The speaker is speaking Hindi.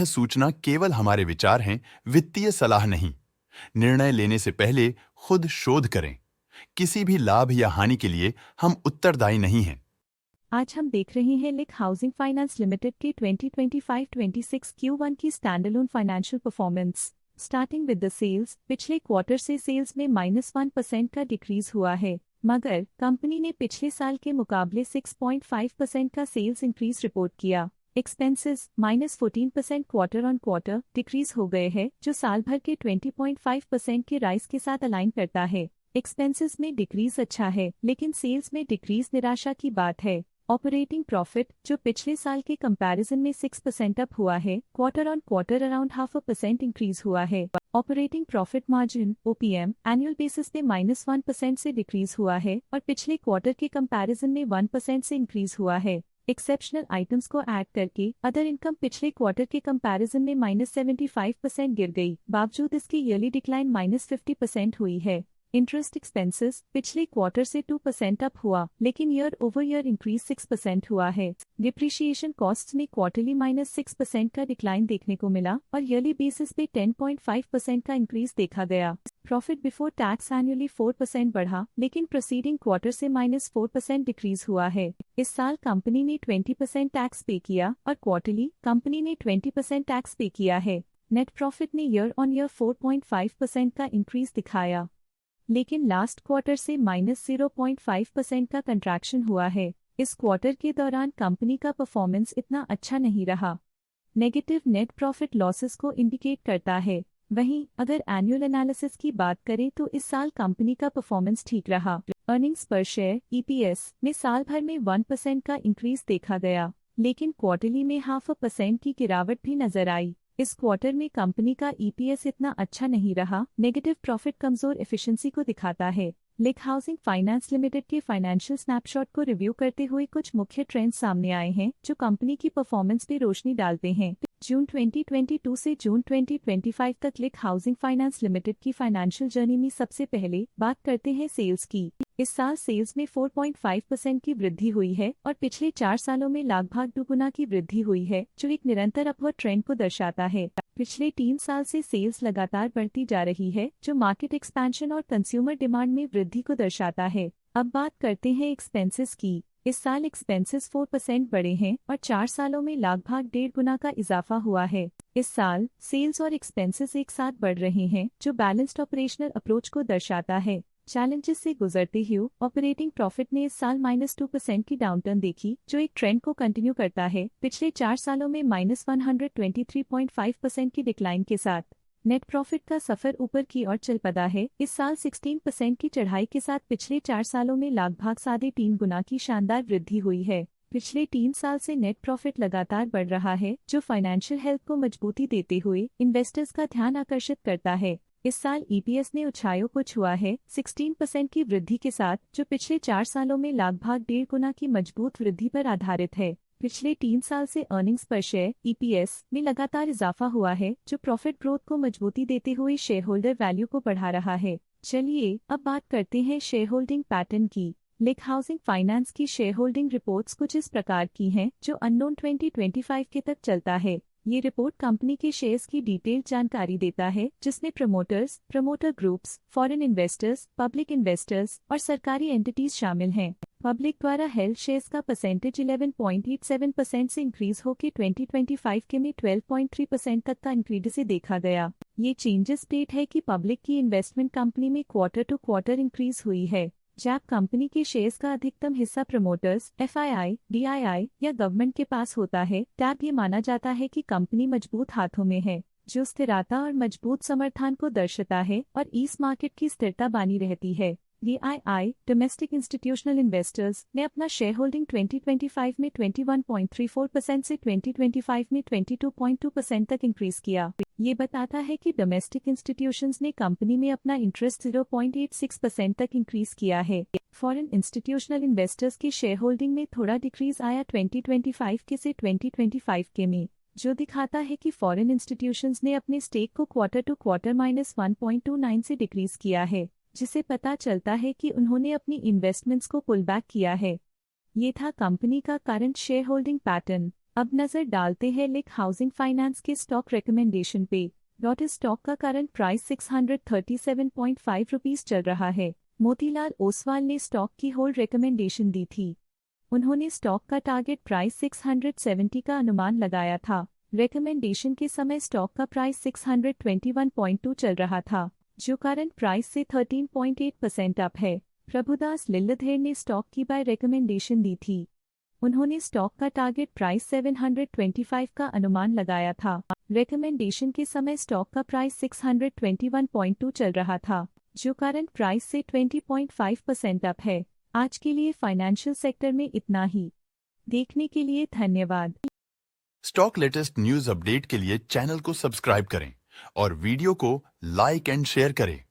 सूचना केवल हमारे विचार हैं, वित्तीय सलाह नहीं। निर्णय लेने से पहले खुद शोध करें। किसी भी लाभ या हानि के लिए हम उत्तरदायी नहीं हैं। आज हम देख रहे हैं लिक हाउसिंग फाइनेंस लिमिटेड के 2025-26 Q1 की standalone financial performance. Starting with the sales, पिछले क्वार्टर से सेल्स में -1% का डिक्रीज हुआ है, मगर कंपनी ने पिछले साल के मुकाबले 6.5% का सेल्स इंक्रीज रिपोर्ट किया। Expenses -14% quarter on quarter decrease हो गए हैं, जो साल भर के 20.5% के राइज के साथ अलाइन करता है। एक्सपेंसेस में डिक्रीज अच्छा है, लेकिन सेल्स में डिक्रीज निराशा की बात है। ऑपरेटिंग प्रॉफिट, जो पिछले साल के कंपैरिजन में 6% अप हुआ है, quarter on quarter around 0.5% increase हुआ है। Operating profit margin OPM annual basis पे -1% से डिक्रीज हुआ है और पिछले क्वार्टर के कंपैरिजन में 1% से इंक्रीज हुआ है। एक्सेप्शनल आइटम्स को ऐड करके अदर इनकम पिछले क्वार्टर के कंपैरिजन में -75% गिर गई, बावजूद इसकी ईयरली डिक्लाइन -50% हुई है। इंटरेस्ट एक्सपेंसेस पिछले क्वार्टर से 2% अप हुआ, लेकिन ईयर ओवर ईयर इंक्रीज 6% हुआ है। डिप्रिशिएशन कॉस्ट्स में क्वार्टरली -6% का डिक्लाइन देखने को मिला और ईयरली बेसिस पे 10.5% का इंक्रीज देखा गया। प्रॉफिट बिफोर टैक्स एनुअली 4% बढ़ा, लेकिन प्रोसीडिंग क्वार्टर से -4% डिक्रीज हुआ है। इस साल कंपनी ने 20% टैक्स पे किया और क्वार्टरली कंपनी ने 20% टैक्स पे किया है। नेट प्रॉफिट ने ईयर ऑन ईयर 4.5% का इंक्रीज दिखाया, लेकिन लास्ट क्वार्टर से -0.5% का कंट्रैक्शन हुआ है। इस क्वार्टर के दौरान कंपनी का परफॉर्मेंस इतना अच्छा नहीं रहा। नेगेटिव नेट प्रॉफिट लॉसेस को इंडिकेट करता है। वहीं अगर एनुअल एनालिसिस की बात करें तो इस साल कंपनी का परफॉर्मेंस ठीक रहा। अर्निंग्स पर शेयर EPS में साल भर में 1% का इंक्रीज देखा गया, लेकिन क्वार्टरली में 0.5% की गिरावट भी नजर आई। इस क्वार्टर में कंपनी का EPS इतना अच्छा नहीं रहा। नेगेटिव प्रॉफिट कमजोर एफिशिएंसी को दिखाता है। लिक हाउसिंग फाइनेंस लिमिटेड के फाइनेंशियल स्नैपशॉट को रिव्यू करते हुए कुछ मुख्य ट्रेंड्स सामने आए हैं, जो कंपनी की परफॉर्मेंस पे रोशनी डालते हैं। जून 2022 से जून 2025 तक लिक हाउसिंग फाइनेंस लिमिटेड की फाइनेंशियल जर्नी में सबसे पहले बात करते हैं सेल्स की। इस साल सेल्स में 4.5% की वृद्धि हुई है और पिछले 4 सालों में लगभग दुगुना की वृद्धि हुई है, जो एक निरंतर अपवर्ड ट्रेंड को दर्शाता है। पिछले 3 साल से सेल्स लगातार बढ़ती जा रही है, जो मार्केट एक्सपेंशन और कंज्यूमर डिमांड में वृद्धि को दर्शाता है। अब बात करते हैं एक्सपेंसेस की। इस साल एक्सपेंसेस 4% बढ़े हैं और 4 सालों में लगभग 1.5 गुना का इजाफा हुआ है। इस साल सेल्स और एक्सपेंसेस एक साथ बढ़ रहे हैं, जो बैलेंस्ड ऑपरेशनल अप्रोच को दर्शाता है। चैलेंजेस से गुजरते हुए ऑपरेटिंग प्रॉफिट ने इस साल -2% की डाउनटर्न देखी, जो एक ट्रेंड को कंटिन्यू करता है, पिछले 4 सालों में -123.5% की डिक्लाइन के साथ। नेट प्रॉफिट का सफर ऊपर की ओर चल पड़ा है। इस साल 16% की चढ़ाई के साथ पिछले 4 सालों में लगभग 3.5 गुना की शानदार वृद्धि हुई है। पिछले 3 साल से नेट प्रॉफिट लगातार बढ़ रहा है, जो फाइनेंशियल हेल्थ को मजबूती देते हुए इन्वेस्टर्स का ध्यान आकर्षित करता है। इस साल EPS ने ऊंचाइयों को छुआ है 16% की वृद्धि के साथ, जो पिछले 4 सालों में लगभग 1.5 गुना की मजबूत वृद्धि पर आधारित है। पिछले 3 साल से अर्निंग्स पर शेयर EPS में लगातार इजाफा हुआ है, जो प्रॉफिट ग्रोथ को मजबूती देते हुए शेयर होल्डर वैल्यू को बढ़ा रहा है। चलिए अब बात करते हैं शेयर होल्डिंग पैटर्न की। लिक हाउसिंग फाइनेंस की शेयर होल्डिंग रिपोर्ट्स कुछ इस प्रकार की हैं, जो अननोन 2025 के तक चलता है। ये रिपोर्ट कंपनी के शेयर्स की डिटेल्ड जानकारी देता है, जिसमें promoters, promoter groups, foreign investors, public investors और सरकारी एंटिटीज शामिल हैं। पब्लिक द्वारा हेल्ड शेयर्स का परसेंटेज 11.87% से इंक्रीज होकर 2025 के में 12.3% तक का इंक्रीज से देखा गया। ये चेंजेस स्टेट है कि पब्लिक की इन्वेस्टमेंट कंपनी में क्वार्टर टू क्वार्टर इंक्रीज हुई है। जब कंपनी के शेयर्स का अधिकतम हिस्सा प्रमोटर्स, FII, DII या गवर्नमेंट के पास होता है, तब ये माना जाता है कि कंपनी मजबूत हाथों में है, जो स्थिरता और मजबूत समर्थन को दर्शाता है और इस मार्केट की स्थिरता बनी रहती है। DII, डोमेस्टिक इंस्टीट्यूशनल इन्वेस्टर्स, ने अपना शेयर होल्डिंग 2025 में 21.34% से 2025 में 22.2% तक इंक्रीज किया। ये बताता है कि डोमेस्टिक इंस्टीट्यूशंस ने कंपनी में अपना इंटरेस्ट 0.86% तक इंक्रीज किया है। फॉरेन इंस्टीट्यूशनल इन्वेस्टर्स की शेयर होल्डिंग में थोड़ा डिक्रीज आया 2025 के से 2025 के में, जो दिखाता है कि फॉरेन इंस्टीट्यूशंस ने अपने स्टेक को क्वार्टर टू क्वार्टर -1.29 से डिक्रीज किया है, जिसे पता चलता है कि उन्होंने अपनी इन्वेस्टमेंट्स को पुल बैक किया है। ये था कंपनी का करंट शेयर होल्डिंग पैटर्न। अब नजर डालते हैं लिक हाउसिंग फाइनेंस के स्टॉक रिकमेंडेशन पे। डॉट स्टॉक का करंट प्राइस 637.5 रुपीस चल रहा है। मोतीलाल ओसवाल ने स्टॉक की होल्ड रिकमेंडेशन दी थी। उन्होंने स्टॉक का टारगेट प्राइस 670 का अनुमान लगाया था। रिकमेंडेशन के समय स्टॉक का प्राइस 621.2 चल रहा था, जो करंट प्राइस से 13.8% अप है। प्रभुदास लिल्लधेर ने स्टॉक की बाय रिकमेंडेशन दी थी। उन्होंने स्टॉक का टारगेट प्राइस 725 का अनुमान लगाया था। रिकमेंडेशन के समय स्टॉक का प्राइस 621.2 चल रहा था, जो करंट प्राइस से 20.5% अप है। आज के लिए फाइनेंशियल सेक्टर में इतना ही। देखने के लिए धन्यवाद। स्टॉक लेटेस्ट न्यूज अपडेट के लिए चैनल को सब्सक्राइब करें और वीडियो को लाइक एंड शेयर करें।